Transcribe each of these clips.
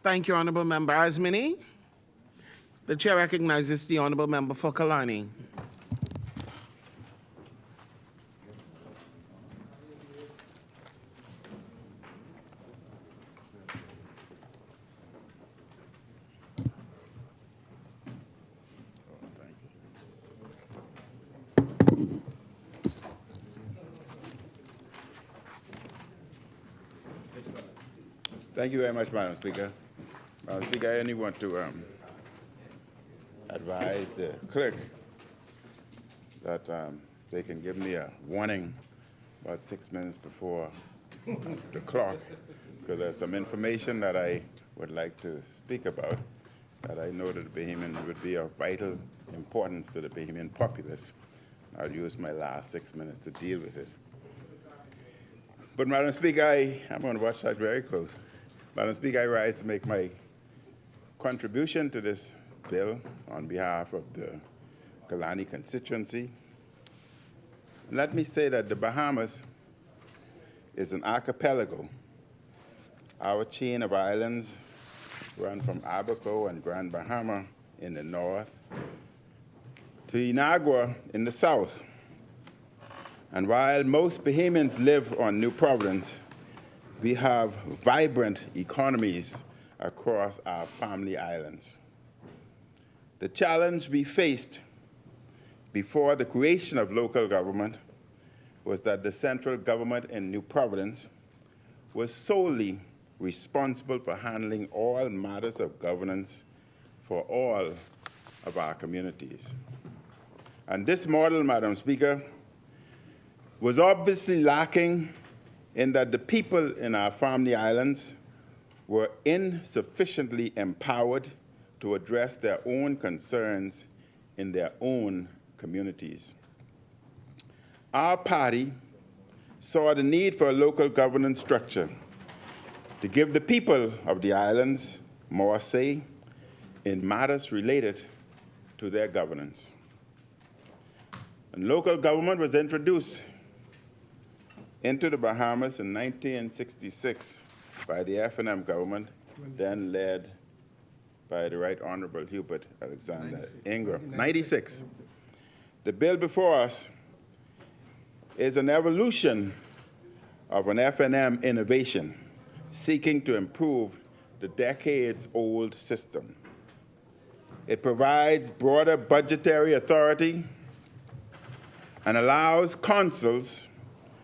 Thank you, Honourable Member Minnis. The Chair recognizes the Honourable Member for Killarney. Thank you very much, Madam Speaker. Madam Speaker, I only want to advise the clerk that they can give me a warning about 6 minutes before the clock, because there's some information that I would like to speak about that I know that the Bahamian would be of vital importance to the Bahamian populace. I'll use my last 6 minutes to deal with it. But Madam Speaker, I'm going to watch that very close. Madam Speaker, I rise to make my contribution to this bill on behalf of the Killarney constituency. Let me say that the Bahamas is an archipelago. Our chain of islands run from Abaco and Grand Bahama in the north to Inagua in the south. And while most Bahamians live on New Providence, we have vibrant economies across our family islands. The challenge we faced before the creation of local government was that the central government in New Providence was solely responsible for handling all matters of governance for all of our communities. And this model, Madam Speaker, was obviously lacking in that the people in our family islands were insufficiently empowered to address their own concerns in their own communities. Our party saw the need for a local governance structure to give the people of the islands more say in matters related to their governance. And local government was introduced into the Bahamas in 1966 by the F&M government, then led by the Right Honorable Hubert Alexander Ingram. 96. The bill before us is an evolution of an F&M innovation seeking to improve the decades-old system. It provides broader budgetary authority and allows councils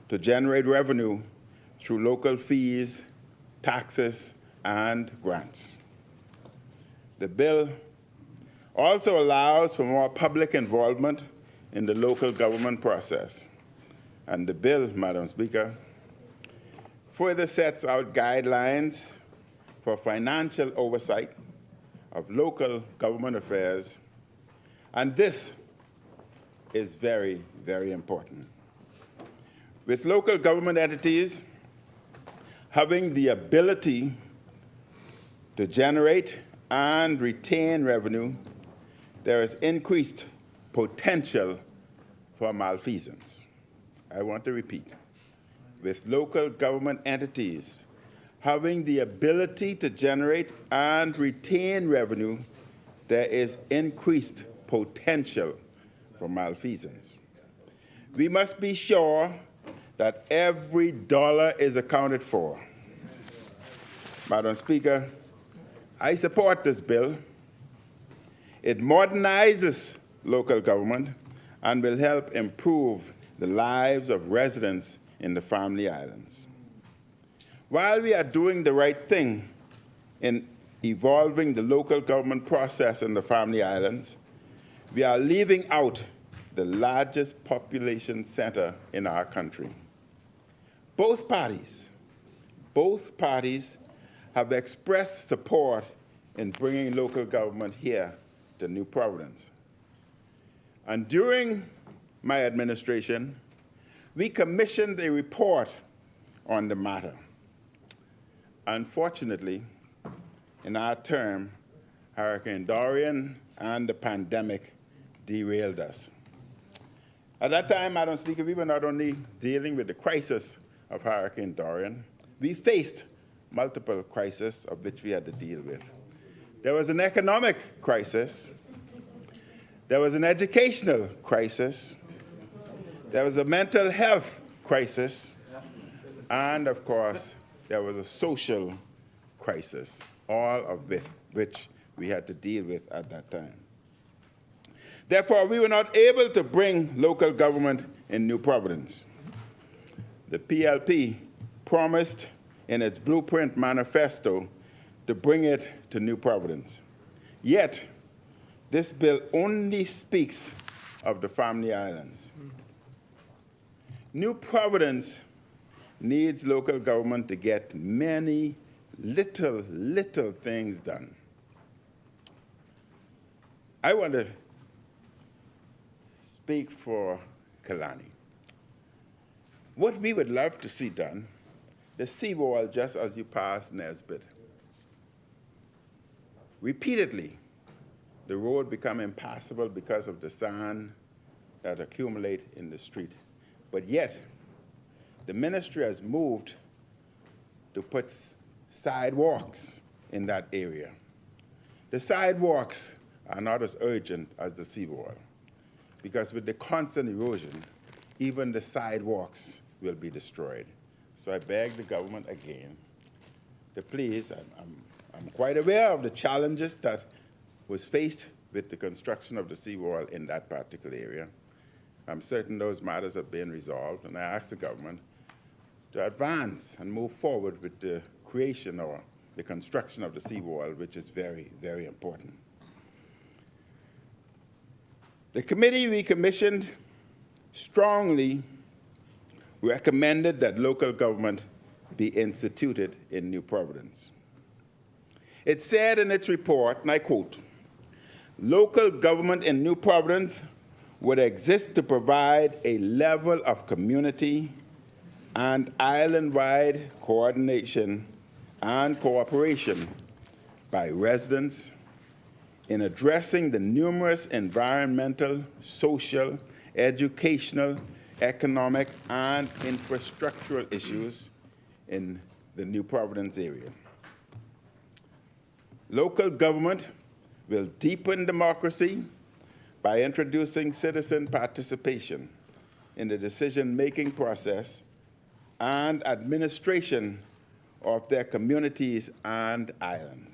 to generate revenue through local fees, taxes, and grants. The bill also allows for more public involvement in the local government process. And the bill, Madam Speaker, further sets out guidelines for financial oversight of local government affairs. And this is very, very important. With local government entities having the ability to generate and retain revenue, there is increased potential for malfeasance. I want to repeat. With local government entities having the ability to generate and retain revenue, there is increased potential for malfeasance. We must be sure that every dollar is accounted for. Madam Speaker, I support this bill. It modernizes local government and will help improve the lives of residents in the family islands. While we are doing the right thing in evolving the local government process in the family islands, we are leaving out the largest population center in our country. Both parties have expressed support in bringing local government here to New Providence. And during my administration, we commissioned a report on the matter. Unfortunately, in our term, Hurricane Dorian and the pandemic derailed us. At that time, Madam Speaker, we were not only dealing with the crisis of Hurricane Dorian, we faced multiple crises of which we had to deal with. There was an economic crisis. There was an educational crisis. There was a mental health crisis. And, of course, there was a social crisis, all of which we had to deal with at that time. Therefore, we were not able to bring local government in New Providence. The PLP promised in its blueprint manifesto to bring it to New Providence. Yet, this bill only speaks of the Family Islands. New Providence needs local government to get many little things done. I want to speak for Killarney. What we would love to see done, the seawall just as you pass Nesbitt. Repeatedly, the road become impassable because of the sand that accumulate in the street. But yet, the ministry has moved to put sidewalks in that area. The sidewalks are not as urgent as the seawall, because with the constant erosion, even the sidewalks will be destroyed. So I beg the government again to please, I'm quite aware of the challenges that was faced with the construction of the seawall in that particular area. I'm certain those matters have been resolved, and I ask the government to advance and move forward with the creation or the construction of the seawall, which is very, very important. The committee we commissioned strongly recommended that local government be instituted in New Providence. It said in its report, and I quote, "Local government in New Providence would exist to provide a level of community and island-wide coordination and cooperation by residents in addressing the numerous environmental, social, educational, economic, and infrastructural issues in the New Providence area. Local government will deepen democracy by introducing citizen participation in the decision-making process and administration of their communities and island.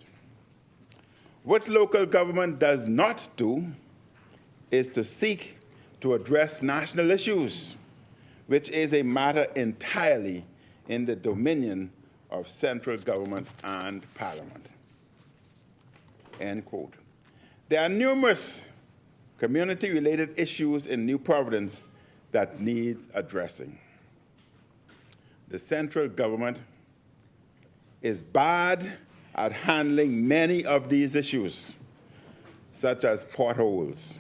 What local government does not do is to seek to address national issues, which is a matter entirely in the dominion of central government and parliament." End quote. There are numerous community-related issues in New Providence that needs addressing. The central government is bad at handling many of these issues, such as potholes,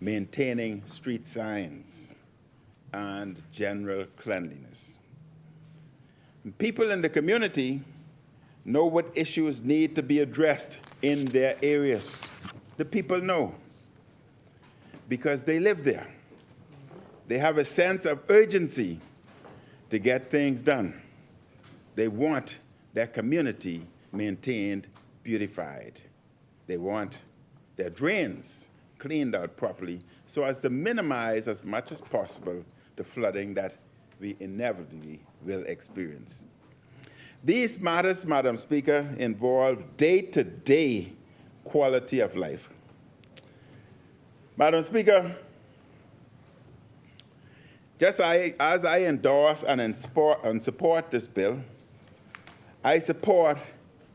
maintaining street signs, and general cleanliness. People in the community know what issues need to be addressed in their areas. The people know because they live there. They have a sense of urgency to get things done. They want their community maintained, beautified. They want their drains cleaned out properly so as to minimize as much as possible the flooding that we inevitably will experience. These matters, Madam Speaker, involve day-to-day quality of life. Madam Speaker, just as I endorse and support this bill, I support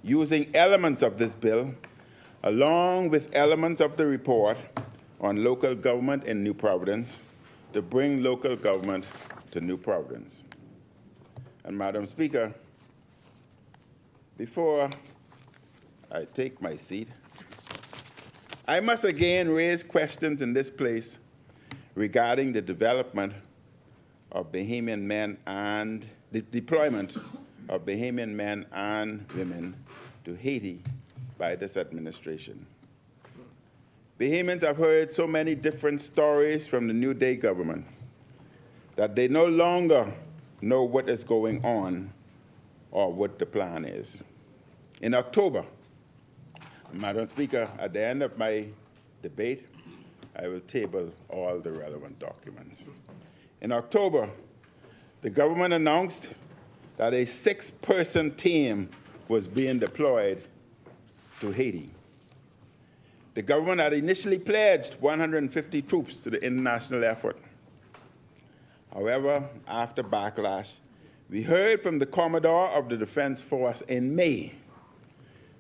using elements of this bill along with elements of the report on local government in New Providence to bring local government to New Providence. And Madam Speaker, before I take my seat, I must again raise questions in this place regarding the development of Bahamian men and the deployment of Bahamian men and women to Haiti by this administration. Bahamians have heard so many different stories from the New Day government that they no longer know what is going on or what the plan is. In October, Madam Speaker, at the end of my debate, I will table all the relevant documents. In October, the government announced that a 6-person team was being deployed to Haiti. The government had initially pledged 150 troops to the international effort. However, after backlash, we heard from the Commodore of the Defense Force in May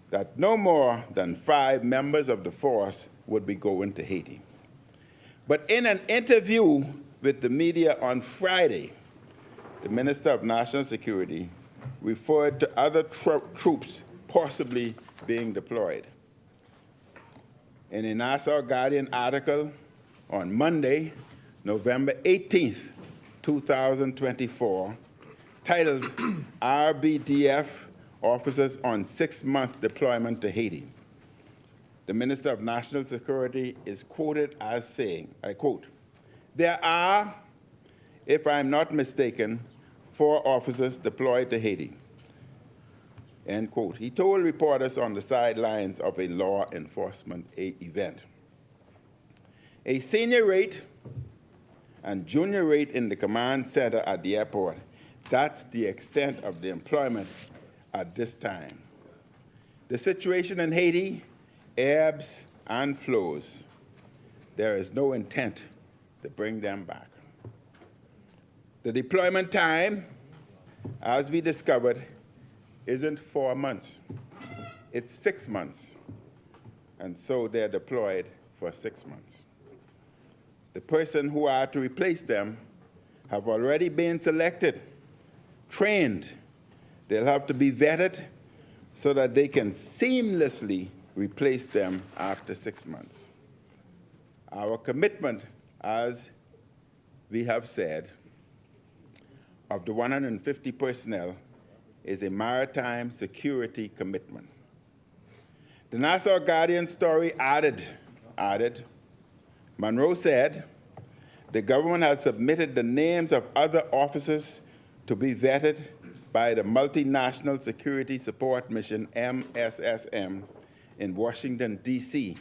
that no more than 5 members of the force would be going to Haiti. But in an interview with the media on Friday, the Minister of National Security referred to other troops possibly being deployed. In a Nassau Guardian article on Monday, November 18th, 2024, titled RBDF Officers on 6-Month Deployment to Haiti, the Minister of National Security is quoted as saying, I quote, "There are, if I'm not mistaken, 4 officers deployed to Haiti." End quote. He told reporters on the sidelines of a law enforcement event. A senior rate and junior rate in the command center at the airport, that's the extent of the employment at this time. The situation in Haiti ebbs and flows. There is no intent to bring them back. The deployment time, as we discovered, isn't 4 months. It's 6 months. And so they're deployed for 6 months. The person who are to replace them have already been selected, trained. They'll have to be vetted so that they can seamlessly replace them after 6 months. Our commitment, as we have said, of the 150 personnel is a maritime security commitment. The Nassau Guardian story added, Monroe said, the government has submitted the names of other officers to be vetted by the Multinational Security Support Mission, MSSM, in Washington, D.C.,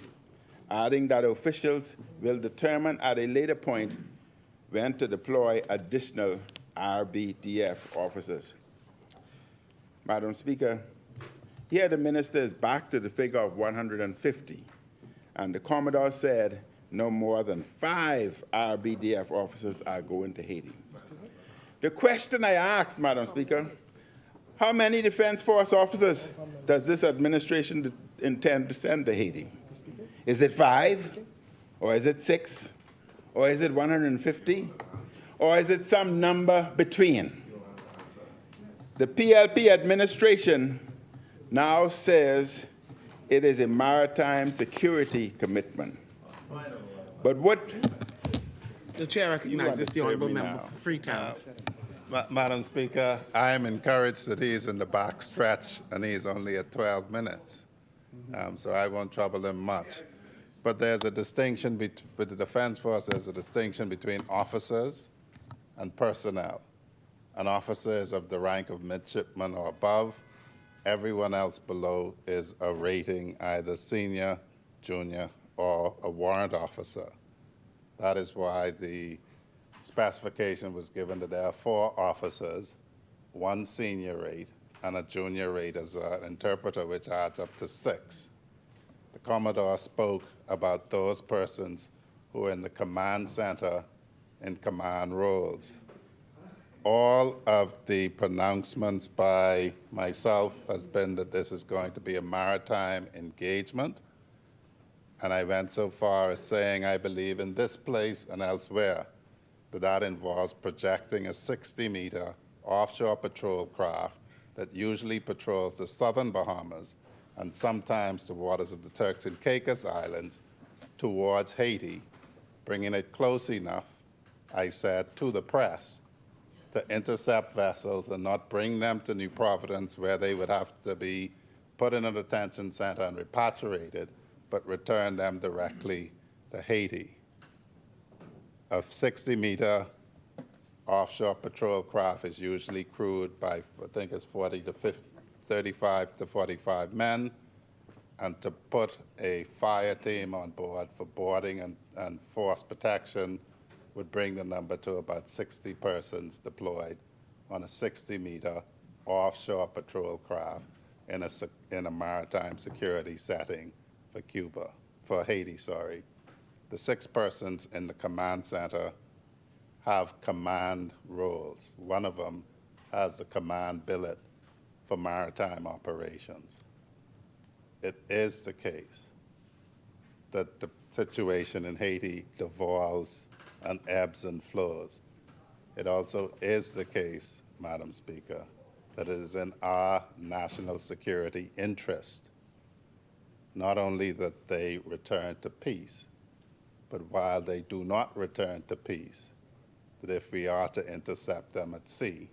adding that officials will determine at a later point when to deploy additional RBDF officers. Madam Speaker, here the minister is back to the figure of 150, and the Commodore said no more than 5 RBDF officers are going to Haiti. The question I asked, Madam Speaker, how many Defense Force officers does this administration intend to send to Haiti? Is it 5? Or is it 6? Or is it 150? Or is it some number between? The PLP administration now says it is a maritime security commitment. But what... The chair recognizes the honourable member for Freetown. Madam Speaker, I am encouraged that he is in the back stretch and he is only at 12 minutes. So I won't trouble him much. But there's a distinction with the Defense Force, there's a distinction between officers and personnel. An officer is of the rank of midshipman or above. Everyone else below is a rating, either senior, junior, or a warrant officer. That is why the specification was given that there are 4 officers, 1 senior rate, and a junior rate as an interpreter, which adds up to 6. The Commodore spoke about those persons who are in the command center in command roles. All of the pronouncements by myself has been that this is going to be a maritime engagement, and I went so far as saying I believe in this place and elsewhere that involves projecting a 60-meter offshore patrol craft that usually patrols the southern Bahamas and sometimes the waters of the Turks and Caicos Islands towards Haiti, bringing it close enough, I said, to the press to intercept vessels and not bring them to New Providence where they would have to be put in a detention center and repatriated, but return them directly to Haiti. A 60-meter offshore patrol craft is usually crewed by, I think it's 35 to 45 men, and to put a fire team on board for boarding and force protection would bring the number to about 60 persons deployed on a 60-meter offshore patrol craft in a maritime security setting for Haiti, sorry. The 6 persons in the command center have command roles. One of them has the command billet for maritime operations. It is the case that the situation in Haiti devolves and ebbs and flows. It also is the case, Madam Speaker, that it is in our national security interest, not only that they return to peace, but while they do not return to peace, that if we are to intercept them at sea,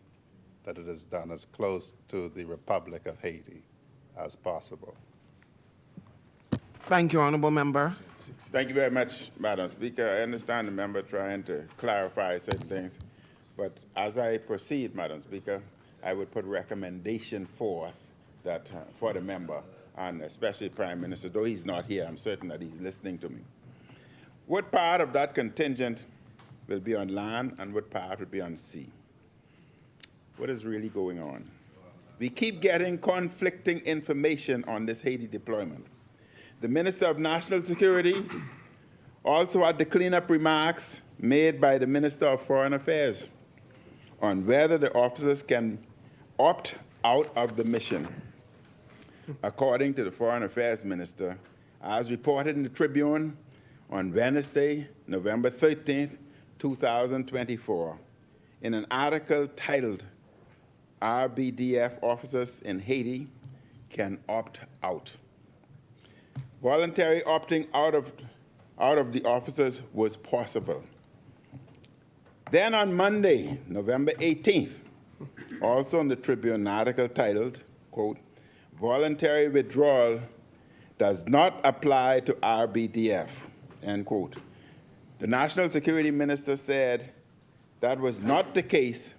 that it is done as close to the Republic of Haiti as possible. Thank you, Honourable Member. Thank you very much, Madam Speaker. I understand the member trying to clarify certain things, but as I proceed, Madam Speaker, I would put recommendation forth that for the member, and especially Prime Minister, though he's not here, I'm certain that he's listening to me. What part of that contingent will be on land and what part will be on sea? What is really going on? We keep getting conflicting information on this Haiti deployment. The Minister of National Security also had the cleanup remarks made by the Minister of Foreign Affairs on whether the officers can opt out of the mission. According to the Foreign Affairs Minister, as reported in the Tribune on Wednesday, November 13th, 2024, in an article titled, RBDF Officers in Haiti Can Opt Out. Voluntary opting out of the officers was possible. Then on Monday, November 18th, also in the Tribune article titled, quote, voluntary withdrawal does not apply to RBDF, end quote. The National Security Minister said that was not the case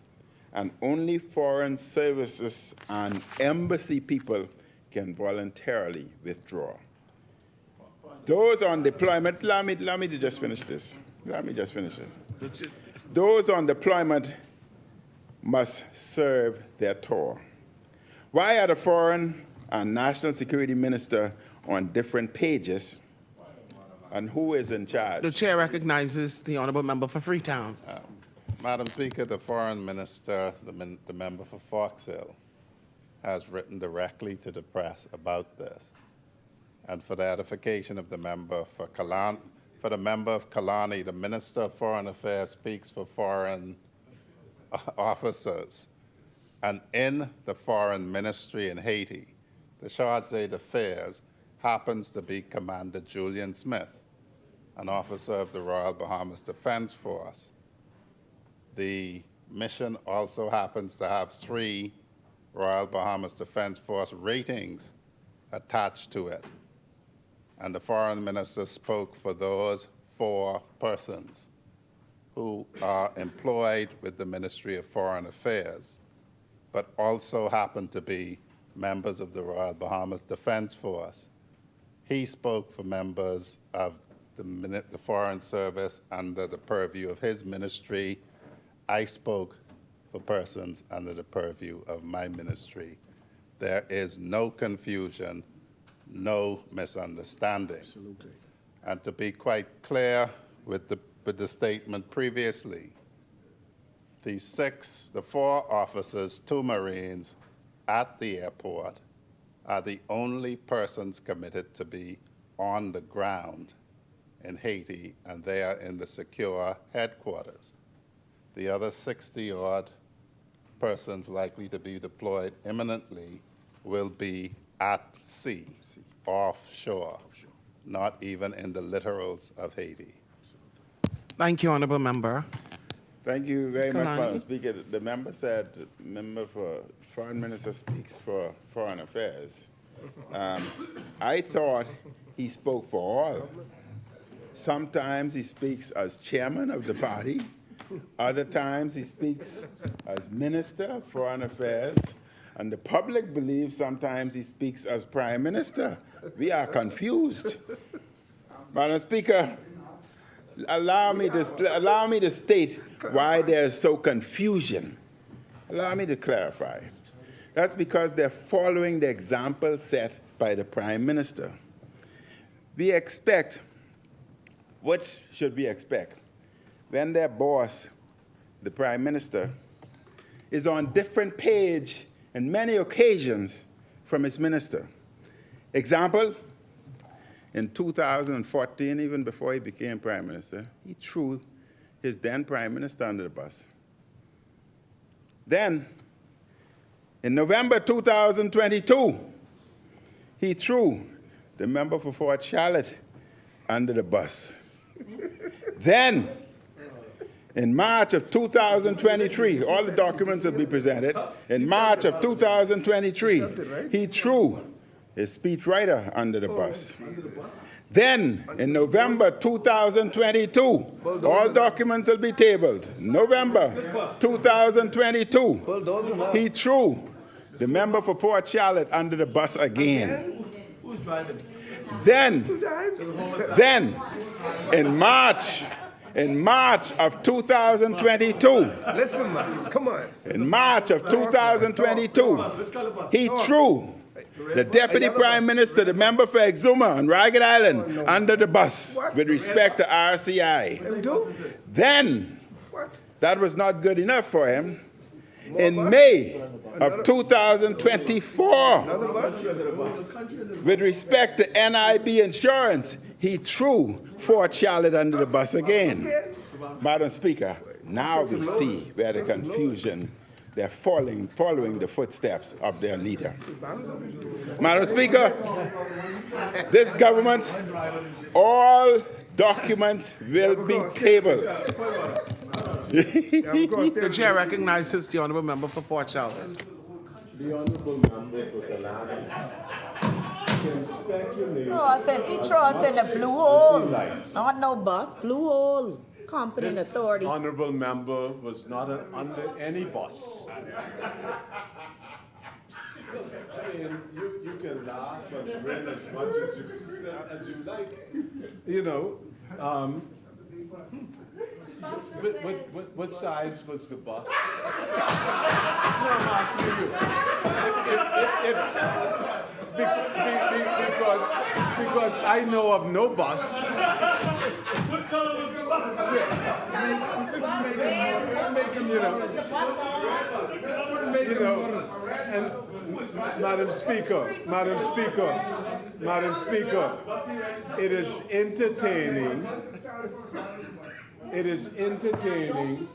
and only foreign services and embassy people can voluntarily withdraw. Those on deployment, allow me to just finish this. Let me just finish this. Those on deployment must serve their tour. Why are the Foreign and National Security Minister on different pages, and who is in charge? The chair recognizes the Honourable Member for Freetown. Madam Speaker, the Foreign Minister, the member for Fox Hill, has written directly to the press about this. And for the edification of the member for the member of Killarney, the Minister of Foreign Affairs speaks for foreign officers. And in the Foreign Ministry in Haiti, the Charge d'Affaires happens to be Commander Julian Smith, an officer of the Royal Bahamas Defense Force. The mission also happens to have 3 Royal Bahamas Defense Force ratings attached to it. And the Foreign Minister spoke for those 4 persons who are employed with the Ministry of Foreign Affairs, but also happen to be members of the Royal Bahamas Defense Force. He spoke for members of the Foreign Service under the purview of his ministry. I spoke for persons under the purview of my ministry. There is no confusion, no misunderstanding. Absolutely. And to be quite clear with the statement previously, the 4 officers, 2 Marines at the airport are the only persons committed to be on the ground in Haiti, and they are in the secure headquarters. The other 60-odd persons likely to be deployed imminently will be at sea, offshore, not even in the littorals of Haiti. Thank you, Honourable Member. Thank you very much, Killarney. Madam Speaker. The member said, member for Foreign Minister speaks for Foreign Affairs. I thought he spoke for all. Sometimes he speaks as chairman of the party, Other times he speaks as Minister of Foreign Affairs, and the public believes sometimes he speaks as Prime Minister. We are confused. Madam Speaker, allow me to state why there's so confusion. Allow me to clarify. That's because they're following the example set by the Prime Minister. We expect, what should we expect? When their boss, the Prime Minister, is on different page on many occasions from his minister. Example, in 2014, even before he became Prime Minister, he threw his then Prime Minister under the bus. Then, in November 2022, he threw the member for Fort Charlotte under the bus. Then, in March of 2023, all the documents will be presented. In March of 2023, he threw his speechwriter under the bus. Then, in November 2022, all documents will be tabled. November 2022, he threw the member for Port Charlotte under the bus again. Then, in March of 2022, Listen, man, come on. in March of 2022, he threw the Deputy Prime Minister, the member for Exuma on Ragged Island, under the bus with respect to RCI. Then, that was not good enough for him. In May of 2024, with respect to NIB insurance, he threw Fort Charlotte under the bus again. Madam Speaker, now we see where the confusion, they're following the footsteps of their leader. Madam Speaker, this government, all documents will be tabled. The chair recognizes the honourable member for Fort Charlotte. The honourable member for Killarney can speculate. He throw us in the blue hole. Not no bus, blue hole. Competent This authority. honourable member was not under any bus. I mean, you can laugh and grin as much as you like. You know, what size was the bus? No, I'm asking you. Because I know of no bus. What color was the bus? You know, and Madam Speaker, it is entertaining. It is entertaining.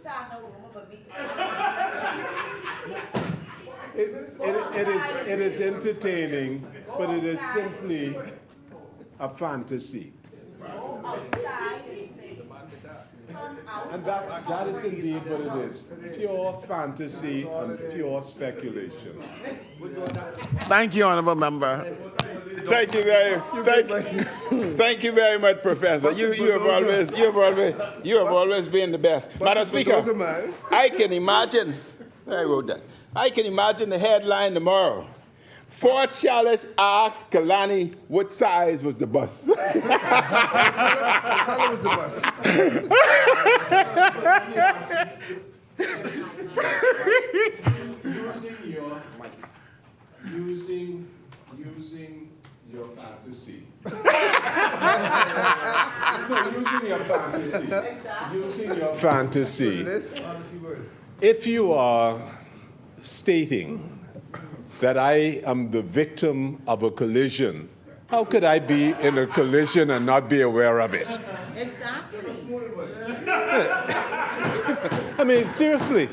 It is entertaining, but it is simply a fantasy. And that is indeed what it is. Pure fantasy and pure speculation. Thank you, honourable member. Thank you very much, Professor. You have always been the best. Madam Speaker, I can imagine. I wrote that. I can imagine the headline tomorrow. Fort Charlotte asks Killarney what size was the bus. What color was the bus? Using your fantasy. Using your fantasy. If you are stating that I am the victim of a collision, how could I be in a collision and not be aware of it? Exactly. I mean, seriously.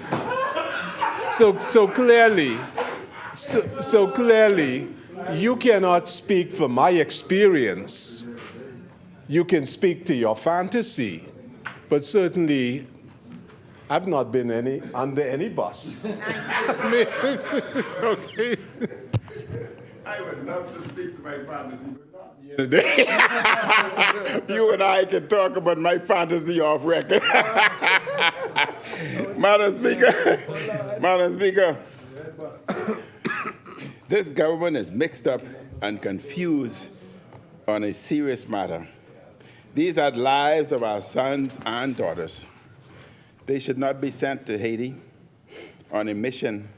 So clearly, you cannot speak from my experience. You can speak to your fantasy, but certainly I've not been under any bus. I would love to speak to my fantasy, but not here today. You and I can talk about my fantasy off record. Madam Speaker, Madam Speaker, this government is mixed up and confused on a serious matter. These are the lives of our sons and daughters. They should not be sent to Haiti on a mission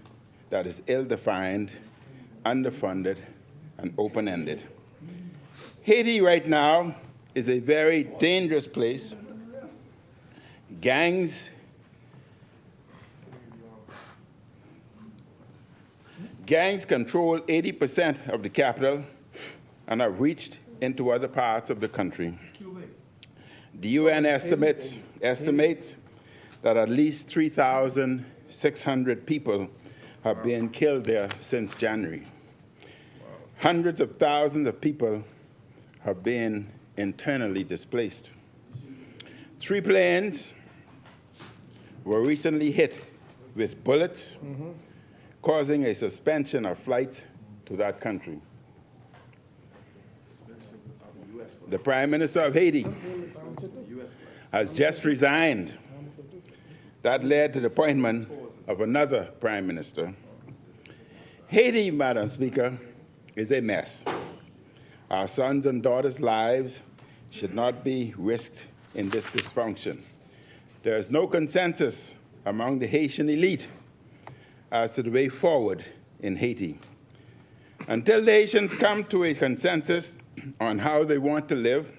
that is ill-defined, underfunded, and open-ended. Haiti right now is a very dangerous place. Gangs control 80% of the capital and have reached into other parts of the country. The UN estimates that at least 3,600 people have been killed there since January. Hundreds of thousands of people have been internally displaced. 3 planes were recently hit with bullets, causing a suspension of flight to that country. The Prime Minister of Haiti has just resigned. That led to the appointment of another Prime Minister. Haiti, Madam Speaker, is a mess. Our sons and daughters' lives should not be risked in this dysfunction. There is no consensus among the Haitian elite as to the way forward in Haiti. Until the Haitians come to a consensus on how they want to live,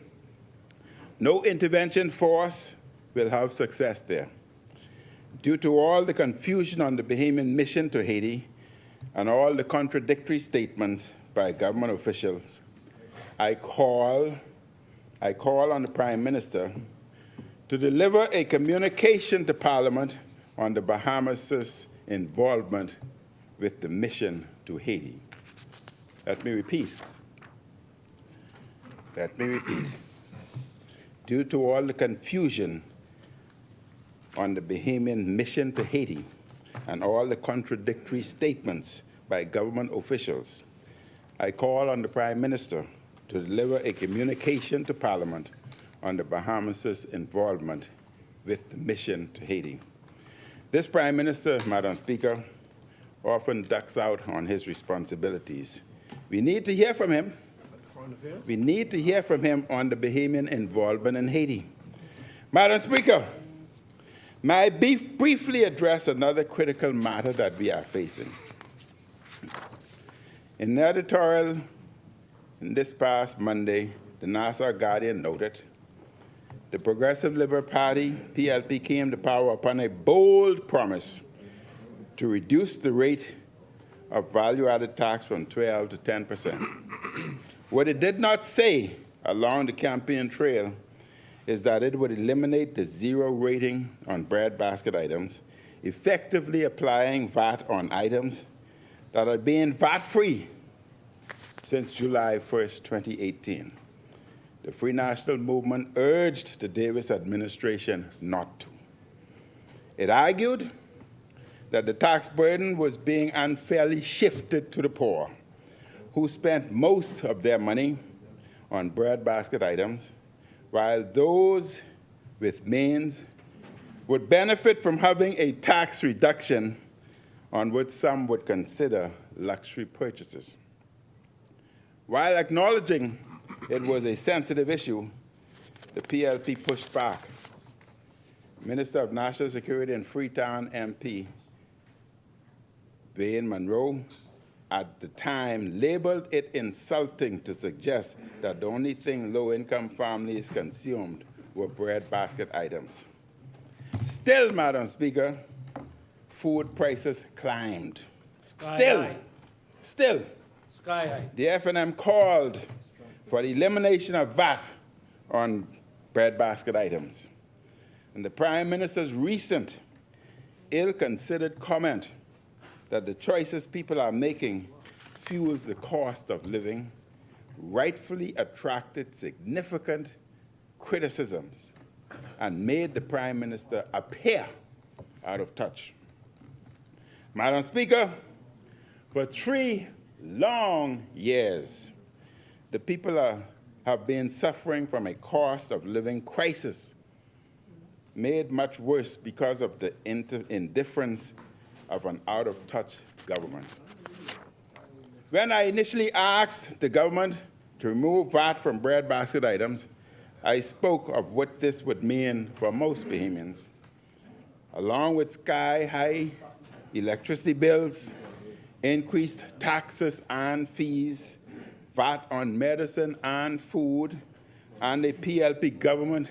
no intervention force will have success there. Due to all the confusion on the Bahamian mission to Haiti and all the contradictory statements by government officials, I call on the Prime Minister to deliver a communication to Parliament on the Bahamas' involvement with the mission to Haiti. Let me repeat. Due to all the confusion on the Bahamian mission to Haiti and all the contradictory statements by government officials, I call on the Prime Minister to deliver a communication to Parliament on the Bahamas' involvement with the mission to Haiti. This Prime Minister, Madam Speaker, often ducks out on his responsibilities. We need to hear from him. We need to hear from him on the Bahamian involvement in Haiti. Madam Speaker, may I briefly address another critical matter that we are facing. In the editorial this past Monday, the Nassau Guardian noted, the Progressive Liberal Party, PLP, came to power upon a bold promise to reduce the rate of value-added tax from 12 to 10%. What it did not say along the campaign trail is that it would eliminate the 0 rating on breadbasket items, effectively applying VAT on items that are being VAT-free since July 1st, 2018. The Free National Movement urged the Davis administration not to. It argued that the tax burden was being unfairly shifted to the poor, who spent most of their money on breadbasket items, while those with means would benefit from having a tax reduction on what some would consider luxury purchases. While acknowledging it was a sensitive issue, the PLP pushed back. Minister of National Security and Freetown MP Wayne Monroe at the time labeled it insulting to suggest that the only thing low-income families consumed were breadbasket items. Still, Madam Speaker, food prices climbed. Still, Sky high. the FNM called for the elimination of VAT on breadbasket items. And the Prime Minister's recent ill-considered comment that the choices people are making fuels the cost of living rightfully attracted significant criticisms and made the Prime Minister appear out of touch. Madam Speaker, for 3 long years, the people have been suffering from a cost of living crisis. made much worse because of the indifference of an out-of-touch government. When I initially asked the government to remove VAT from breadbasket items, I spoke of what this would mean for most Bahamians. Along with sky-high electricity bills, increased taxes and fees, VAT on medicine and food, and a PLP government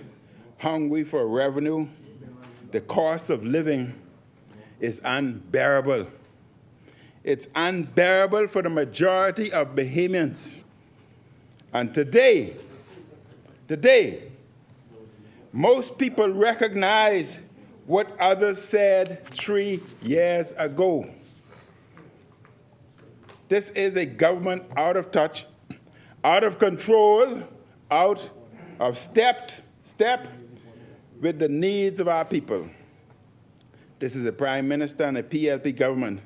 hungry for revenue, the cost of living is unbearable. It's unbearable for the majority of Bahamians. And today, most people recognize what others said 3 years ago. This is a government out of touch, out of control, out of step with the needs of our people. This is a prime minister and a PLP government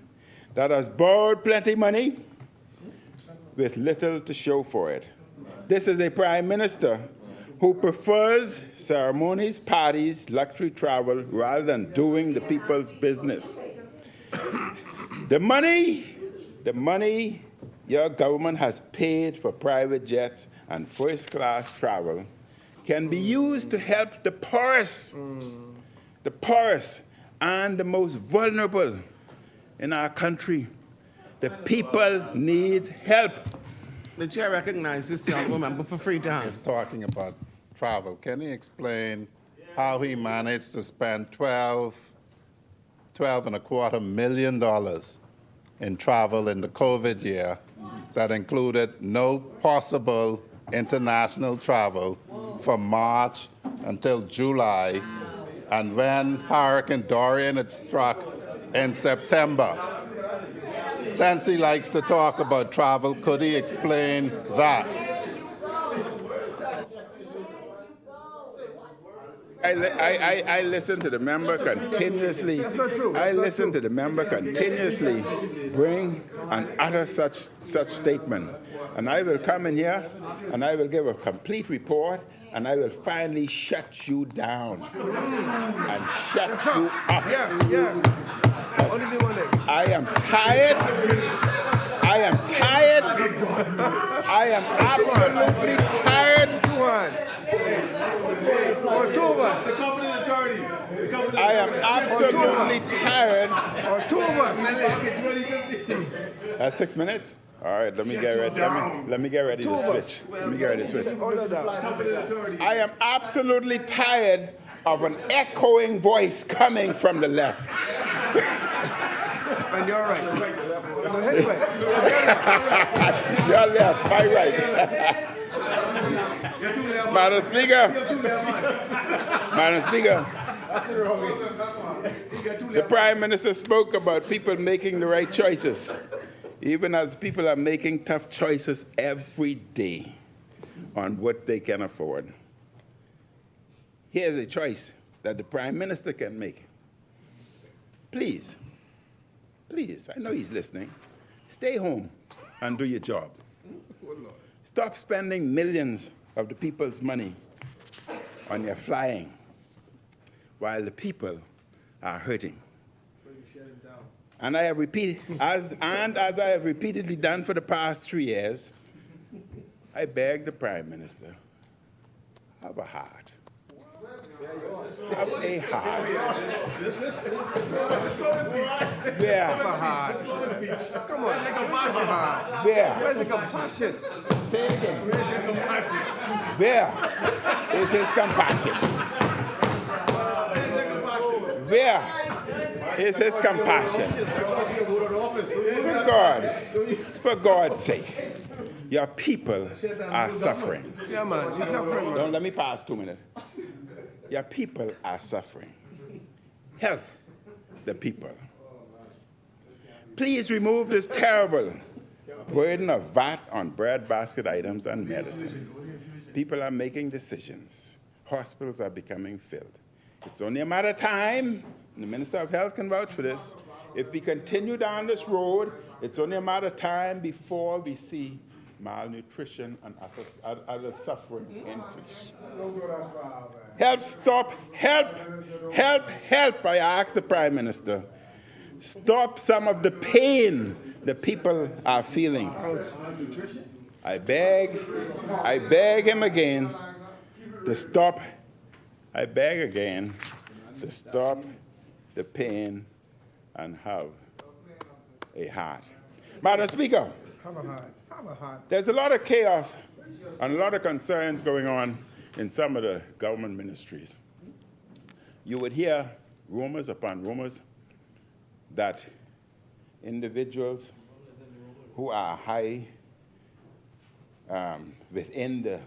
that has borrowed plenty money with little to show for it. This is a prime minister who prefers ceremonies, parties, luxury travel, rather than doing the people's business. The money your government has paid for private jets and first-class travel can be used to help the poorest and the most vulnerable in our country. The people need help. The chair recognizes the honourable member for Freetown. He's talking about travel. Can he explain how he managed to spend $12.25 million in travel in the COVID year that included no possible international travel from March until July, and when Hurricane Dorian had struck in September? Since he likes to talk about travel, could he explain that? I listen to the member continuously. That's not true. I That's not listen true. to the member continuously bring and utter such statement. And I will come in here and I will give a complete report and I will finally shut you down and shut you up. Yes. Only be one day. I am tired. I am tired. I am absolutely tired. Or two of us. I am absolutely tired. Or two of us. That's 6 minutes? All right, let me get ready. Let me get ready to switch. Let me get ready to switch. Hold on down. I am absolutely tired of an echoing voice coming from the left. And you're right. No, his way. Your left, my right. Madam Speaker, the Prime Minister spoke about people making the right choices, even as people are making tough choices every day on what they can afford. Here's a choice that the Prime Minister can make. Please, I know he's listening. Stay home and do your job. Stop spending millions of the people's money on your flying while the people are hurting. And I have as I have repeatedly done for the past 3 years, I beg the Prime Minister, have a heart. Have a heart. Where? Have a heart. Come on. Where? Where's the compassion? Say it again. Where is his compassion? Where is his compassion? For God's sake, your people are suffering. Yeah, man. You're suffering, man. Don't let me pass 2 minutes. Your people are suffering. Help the people. Please remove this terrible burden of VAT on breadbasket items and medicine. People are making decisions. Hospitals are becoming filled. It's only a matter of time, and the Minister of Health can vouch for this. If we continue down this road, it's only a matter of time before we see malnutrition and other suffering increase. Help, stop, help, I ask the Prime Minister. Stop some of the pain the people are feeling. I beg him again to stop, I beg again to stop the pain and have a heart. Madam Speaker, there's a lot of chaos and a lot of concerns going on in some of the government ministries. You would hear rumors upon rumors that individuals who are high within the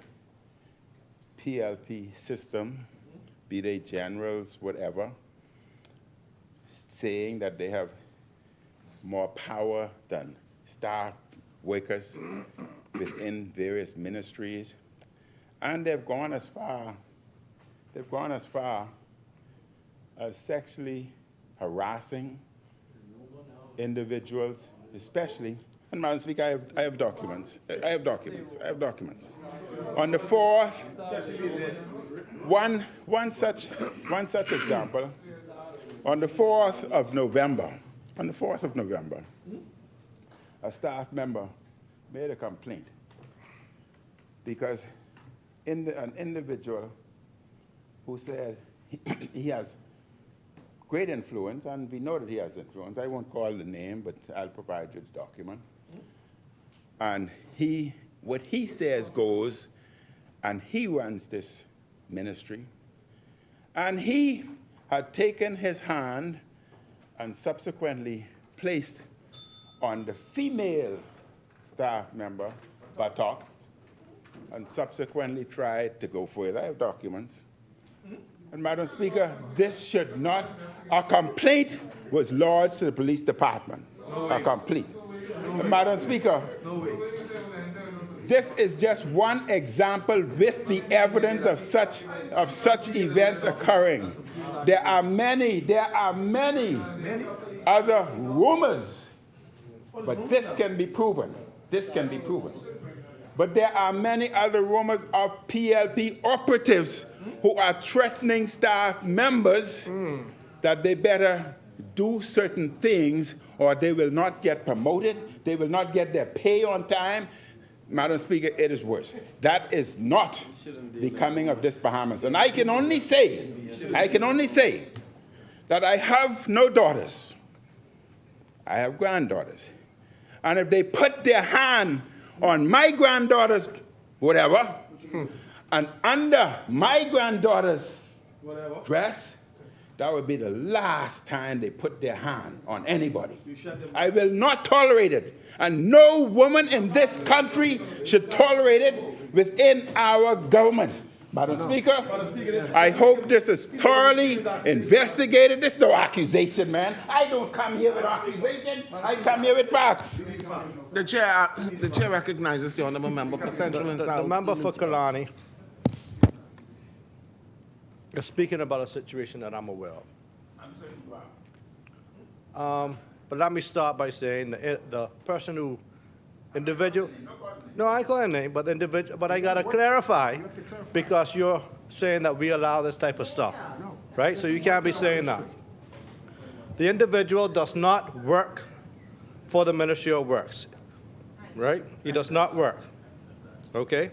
PLP system, be they generals, whatever, saying that they have more power than staff workers within various ministries. And they've gone as far as sexually harassing individuals, especially, and Madam Speaker, I have documents. On the 4th, one such example, on the 4th of November, a staff member made a complaint because an individual who said he has great influence, and we know that he has influence. I won't call the name, but I'll provide you the document. And what he says goes, and he runs this ministry. And he had taken his hand and subsequently placed on the female staff member buttock and subsequently tried to go further. I have documents. And Madam Speaker, this should not, a complaint was lodged to the police department. A complaint. And Madam Speaker, this is just one example with the evidence of such events occurring. There are many other rumors, but this can be proven. But there are many other rumors of PLP operatives who are threatening staff members that they better do certain things or they will not get promoted, they will not get their pay on time. Madam Speaker, it is worse. That is not becoming of this Bahamas. And I can only say that I have no daughters. I have granddaughters. And if they put their hand on my granddaughter's whatever, and under my granddaughter's dress, that would be the last time they put their hand on anybody. I will not tolerate it. And no woman in this country should tolerate it within our government. Madam Speaker, I hope this is thoroughly investigated. This is no accusation, man. I don't come here with accusation. I come here with facts. The chair recognizes the honourable member for Central and South. The member for Killarney is speaking about a situation that I'm aware of. I'm saying you are. But let me start by saying the person who, individual, no, I call him name, but individual, but I gotta clarify because you're saying that we allow this type of stuff, right? So you can't be saying that. The individual does not work for the Ministry of Works, right? He does not work, okay?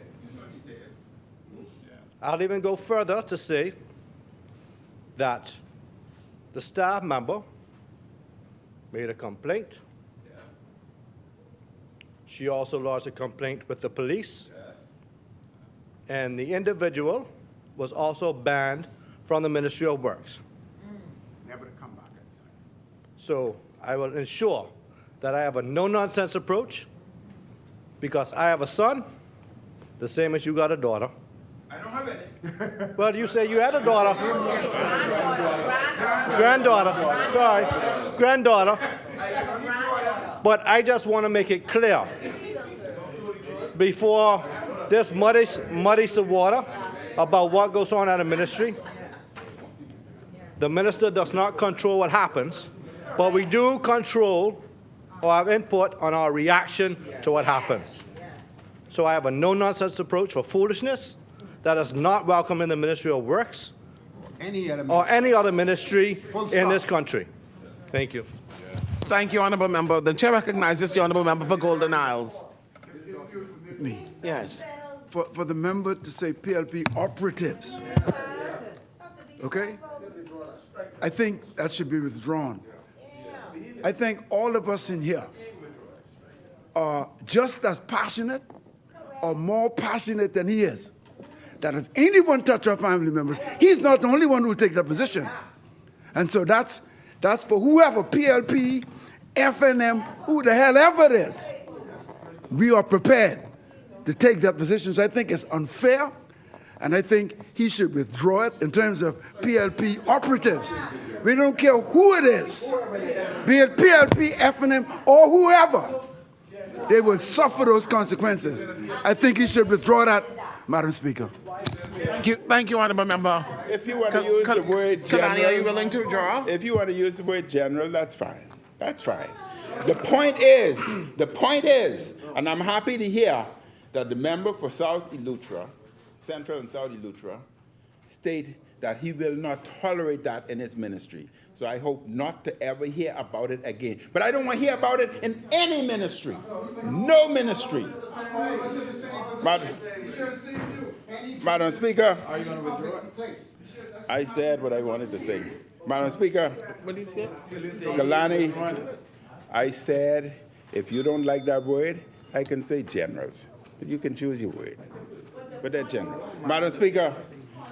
I'll even go further to say that the staff member made a complaint. Yes. She also lodged a complaint with the police. Yes. And the individual was also banned from the Ministry of Works. Never to come back inside. So I will ensure that I have a no-nonsense approach because I have a son, the same as you got a daughter. I don't have any. Well, you say you had a daughter. Granddaughter. But I just want to make it clear before this muddies the water about what goes on at a ministry. The minister does not control what happens, but we do control or have input on our reaction to what happens. So I have a no-nonsense approach for foolishness that is not welcome in the Ministry of Works or any other ministry in this country. Thank you. Thank you, Honourable Member. The chair recognizes the Honourable Member for Golden Isles. Me. Yes. For the member to say PLP operatives, okay? I think that should be withdrawn. I think all of us in here are just as passionate or more passionate than he is. That if anyone touch our family members, he's not the only one who will take that position. And so that's for whoever, PLP, FNM, who the hell ever it is. We are prepared to take that position. So I think it's unfair, and I think he should withdraw it in terms of PLP operatives. We don't care who it is, be it PLP, FNM, or whoever. They will suffer those consequences. I think he should withdraw that, Madam Speaker. Thank you, Honourable Member. If you want to use the word Killarney, are you general, willing to withdraw? if you want to use the word general, that's fine. That's fine. The point is, and I'm happy to hear that the member for South Eleuthera, Central and South Eleuthera, state that he will not tolerate that in his ministry. So I hope not to ever hear about it again. But I don't want to hear about it in any ministry. No ministry. Madam Speaker, I said what I wanted to say. Madam Speaker, What did you say? Killarney, I said if you don't like that word, I can say generals. But you can choose your word. But they're general. Madam Speaker,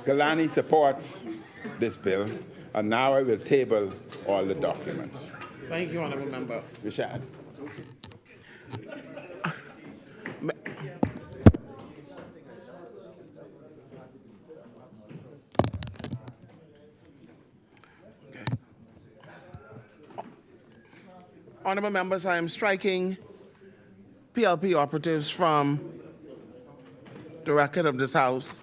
Killarney supports this bill, and now I will table all the documents. Thank you, Honourable Member. Richard. Honourable Members, I am striking PLP operatives from the record of this House